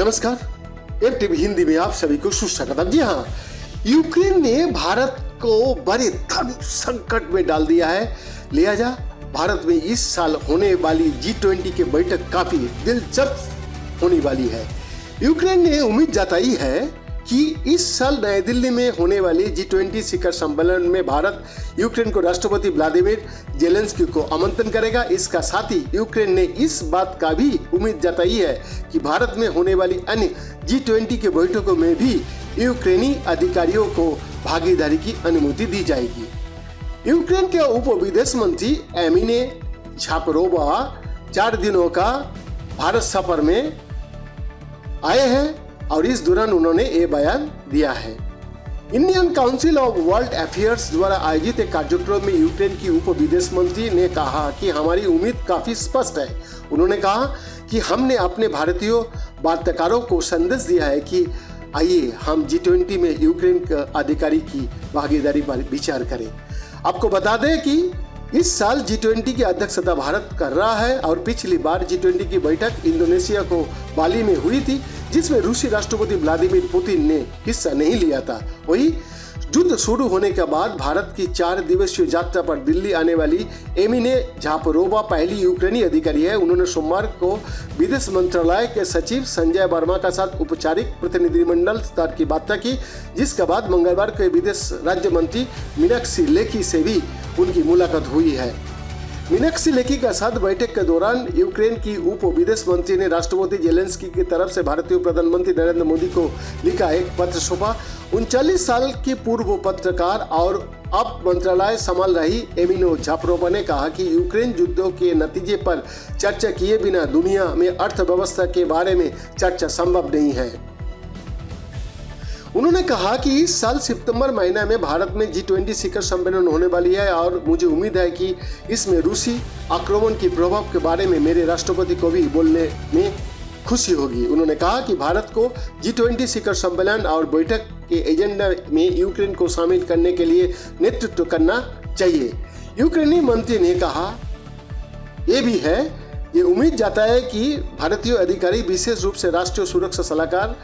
नमस्कार, एफटीवी हिंदी में आप सभी को सुस्वागत। जी हाँ, यूक्रेन ने भारत को बड़े धर्म संकट में डाल दिया है। लिहाजा भारत में इस साल होने वाली G20 की बैठक काफी दिलचस्प होने वाली है। यूक्रेन ने उम्मीद जताई है कि इस साल नई दिल्ली में होने वाली G20 शिखर सम्मेलन में भारत यूक्रेन को राष्ट्रपति व्लादिमीर जेलेंस्की को आमंत्रण करेगा। इसका साथ ही यूक्रेन ने इस बात का भी उम्मीद जताई है कि भारत में होने वाली अन्य G20 के बैठकों में भी यूक्रेनी अधिकारियों को भागीदारी की अनुमति दी जाएगी। यूक्रेन के उप विदेश मंत्री एमिने झापरोवा 4 दिनों का भारत सफर में आए हैं और इस दौरान उन्होंने ये बयान दिया है। Indian council of world affairs द्वारा आयोजित एक कार्यक्रम में यूक्रेन की उप विदेश मंत्री ने कहा कि हमारी उम्मीद काफी स्पष्ट है। उन्होंने कहा कि हमने अपने भारतीय वार्ताकारों को संदेश दिया है कि आइए हम G20 में यूक्रेन के अधिकारी की भागीदारी पर विचार करें। आपको बता दें कि इस साल G20 की अध्यक्षता भारत कर रहा है और पिछली बार G20 की बैठक इंडोनेशिया को बाली में हुई थी, जिसमें रूसी राष्ट्रपति व्लादिमीर पुतिन ने हिस्सा नहीं लिया था। वहीं युद्ध शुरू होने के बाद भारत की 4 दिवसीय यात्रा पर दिल्ली आने वाली एमिने झापरोवा पहली यूक्रेनी अधिकारी है। उन्होंने सोमवार को विदेश मंत्रालय के सचिव संजय वर्मा के साथ औपचारिक प्रतिनिधिमंडल स्तर की वार्ता की, जिसके बाद मंगलवार को विदेश राज्य मंत्री मीनाक्षी लेखी से भी उनकी मुलाकात हुई है। मीनाक्षी लेखी के साथ बैठक के दौरान यूक्रेन की उप विदेश मंत्री ने राष्ट्रपति जेलेंस्की की तरफ से भारतीय प्रधानमंत्री नरेंद्र मोदी को लिखा एक पत्र सौंपा। 39 साल की पूर्व पत्रकार और अब मंत्रालय संभाल रही एमिनो झापरोवा ने कहा कि यूक्रेन युद्ध के नतीजे पर चर्चा किए बिना दुनिया में अर्थव्यवस्था के बारे में चर्चा संभव नहीं है। उन्होंने कहा कि इस साल सितंबर महीने में भारत में G20 शिखर सम्मेलन होने वाली है और मुझे उम्मीद है कि इसमें रूसी आक्रमण के प्रभाव के बारे में मेरे राष्ट्रपति को भी बोलने में खुशी होगी। उन्होंने कहा कि भारत को G20 शिखर सम्मेलन और बैठक के एजेंडा में यूक्रेन को शामिल करने के लिए नेतृत्व करना चाहिए। यूक्रेनी मंत्री ने कहा यह भी है, ये उम्मीद जाता है कि भारतीय अधिकारी विशेष रूप से राष्ट्रीय सुरक्षा सलाहकार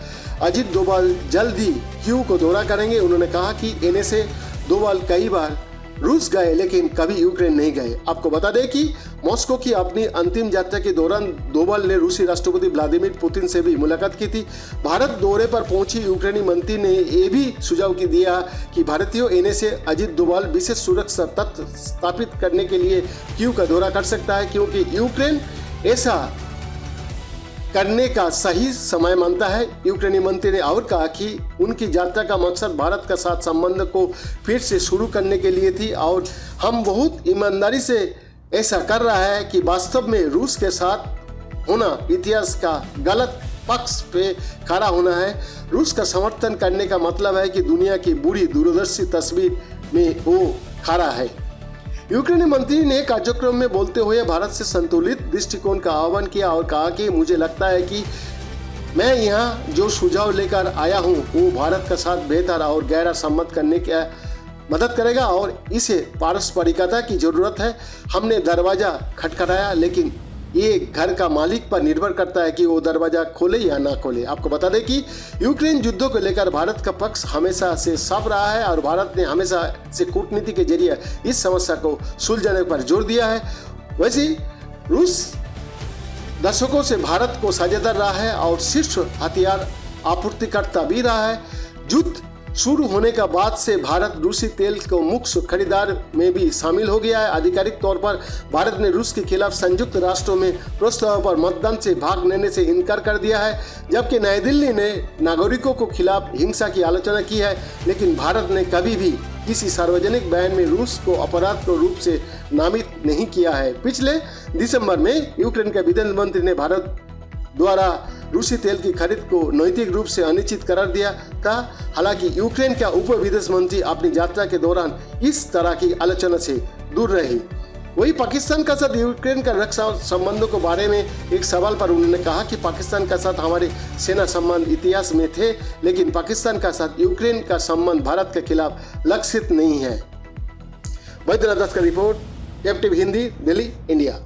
अजीत डोभाल जल्द ही कीव को दौरा करेंगे। उन्होंने कहा कि NSA डोभाल कई बार रूस गए लेकिन कभी यूक्रेन नहीं गए। आपको बता दें कि मॉस्को की अपनी अंतिम यात्रा के दौरान डोभाल ने रूसी राष्ट्रपति व्लादिमीर पुतिन से भी मुलाकात की थी। भारत दौरे पर पहुंची यूक्रेनी मंत्री ने यह भी सुझाव दिया कि भारतीय NSA अजीत डोभाल विशेष सुरक्षा तंत्र स्थापित करने के लिए कीव का दौरा कर सकता है, क्योंकि यूक्रेन ऐसा करने का सही समय मानता है। यूक्रेनी मंत्री ने और कहा कि उनकी यात्रा का मकसद भारत के साथ संबंध को फिर से शुरू करने के लिए थी और हम बहुत ईमानदारी से ऐसा कर रहा है कि वास्तव में रूस के साथ होना इतिहास का गलत पक्ष पे खड़ा होना है। रूस का समर्थन करने का मतलब है कि दुनिया की बुरी दूरदर्शी तस्वीर में वो खड़ा है। यूक्रेनी मंत्री ने कार्यक्रम में बोलते हुए भारत से संतुलित दृष्टिकोण का आह्वान किया और कहा कि मुझे लगता है कि मैं यहाँ जो सुझाव लेकर आया हूँ वो भारत के साथ बेहतर और गहरा संबंध करने की मदद करेगा और इसे पारस्परिकता की जरूरत है। हमने दरवाजा खटखटाया, लेकिन ये घर का मालिक पर निर्भर करता है कि वो दरवाजा खोले या ना खोले। आपको बता दें कि यूक्रेन युद्धों को लेकर भारत का पक्ष हमेशा से साफ रहा है और भारत ने हमेशा से कूटनीति के जरिए इस समस्या को सुलझाने पर जोर दिया है। वैसे रूस दशकों से भारत को साझेदार रहा है और शीर्ष हथियार आपूर्तिकर्ता भी रहा है। युद्ध शुरू होने के बाद से भारत रूसी तेल को मुख्य खरीदार में भी शामिल हो गया है। आधिकारिक तौर पर भारत ने रूस के खिलाफ संयुक्त राष्ट्रों में प्रस्ताव पर मतदान से भाग लेने से इनकार कर दिया है, जबकि नई दिल्ली ने नागरिकों को खिलाफ हिंसा की आलोचना की है, लेकिन भारत ने कभी भी किसी सार्वजनिक बयान में रूस को अपराध के रूप से नामित नहीं किया है। पिछले दिसंबर में यूक्रेन के विदेश मंत्री ने भारत द्वारा रूसी तेल की खरीद को नैतिक रूप से अनिश्चित करार दिया था। हालांकि यूक्रेन का उप विदेश मंत्री अपनी यात्रा के दौरान इस तरह की आलोचना से दूर रही। वही पाकिस्तान के साथ यूक्रेन का रक्षा संबंधों के बारे में एक सवाल पर उन्होंने कहा कि पाकिस्तान के साथ हमारे सेना संबंध इतिहास में थे, लेकिन पाकिस्तान के साथ यूक्रेन का संबंध भारत के खिलाफ लक्षित नहीं है। वैद्यनाथ दास का report, FTV Hindi, Delhi, India.